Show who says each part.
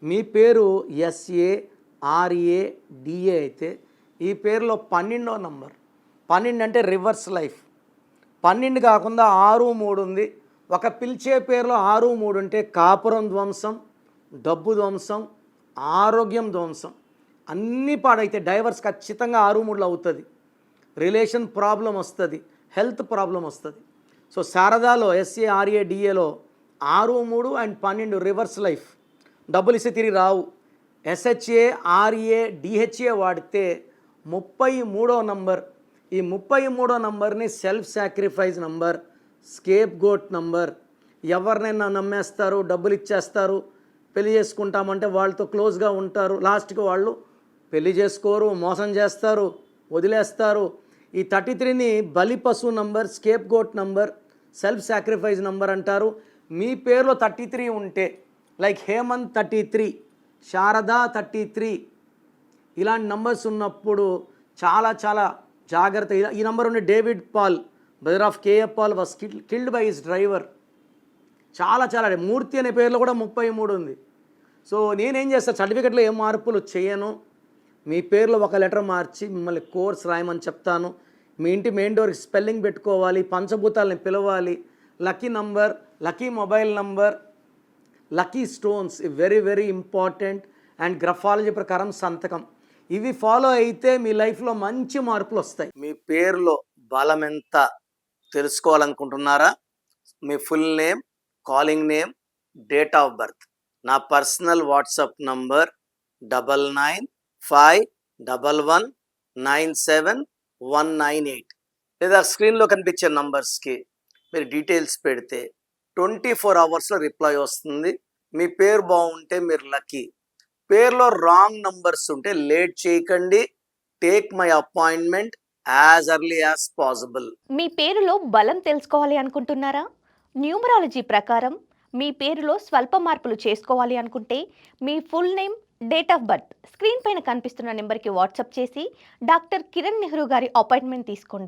Speaker 1: మీ పేరు SARADA అయితే ఈ పేరులో 12వ నంబర్. 12 అంటే రివర్స్ లైఫ్. 12 కాకుండా 6, 3 ఉంది. ఒక పిలిచే పేరులో 6, 3 ఉంటే కాపురం ధ్వంసం, డబ్బు ధ్వంసం, ఆరోగ్యం ధ్వంసం అన్నీ పాడైతే డైవర్స్ ఖచ్చితంగా 6, 3లో అవుతుంది. రిలేషన్ ప్రాబ్లం వస్తుంది, హెల్త్ ప్రాబ్లం వస్తుంది. సో శారదాలో SARADAలో 6, 3 అండ్ 12 రివర్స్ లైఫ్. డబ్బులు ఇస్తే తిరిగి రావు. SHARADHA వాడితే 33వ నంబర్. ఈ 33వ నంబర్ని self sacrifice number, scapegoat number. ఎవరినైనా నమ్మేస్తారు, డబ్బులు ఇచ్చేస్తారు, పెళ్లి చేసుకుంటామంటే వాళ్ళతో క్లోజ్గా ఉంటారు, లాస్ట్కి వాళ్ళు పెళ్లి చేసుకోరు, మోసం చేస్తారు, వదిలేస్తారు. ఈ 33ని బలి పశువు number, scapegoat number, self sacrifice number అంటారు. మీ పేరులో 33 ఉంటే లైక్ హేమంత్ 33, శారదా 33 ఇలాంటి నంబర్స్ ఉన్నప్పుడు చాలా చాలా జాగ్రత్త. ఈ నంబర్ ఉండే David Paul, brother of KF Paul, was killed by his driver. చాలా చాలా మూర్తి అనే పేరులో కూడా 33 ఉంది. సో నేనేం చేస్తాను, సర్టిఫికెట్లో ఏం మార్పులు చేయను. మీ పేరులో ఒక లెటర్ మార్చి మిమ్మల్ని కోర్స్ రాయమని చెప్తాను. మీ ఇంటి మెయిన్ డోర్కి స్పెల్లింగ్ పెట్టుకోవాలి, పంచభూతాలని పిలవాలి, lucky number, lucky mobile number, lucky stones very very important, and graphology ప్రకారం సంతకం. ఇవి ఫాలో అయితే మీ లైఫ్లో మంచి మార్పులు వస్తాయి. మీ పేరులో బలం ఎంత తెలుసుకోవాలనుకుంటున్నారా? మీ full name, calling name, date of birth, నా పర్సనల్ వాట్సాప్ నంబర్ 99511197 లేదా స్క్రీన్లో కనిపించే నంబర్స్కి మీరు డీటెయిల్స్ పెడితే 24 అవర్స్లో రిప్లై వస్తుంది. మీ పేరు బాగుంటే మీరు లక్కీ. పేరులో రాంగ్ నంబర్స్ ఉంటే లేట్ చేయకండి. Take my appointment as early as possible.
Speaker 2: మీ పేరులో బలం తెలుసుకోవాలి అనుకుంటున్నారా? న్యూమరాలజీ ప్రకారం మీ పేరులో స్వల్ప మార్పులు చేసుకోవాలి అనుకుంటే మీ full name, date of birth screen పైన కనిపిస్తున్న నెంబర్కి వాట్సాప్ చేసి డాక్టర్ కిరణ్ నెహ్రూ గారి అపాయింట్మెంట్ తీసుకోండి.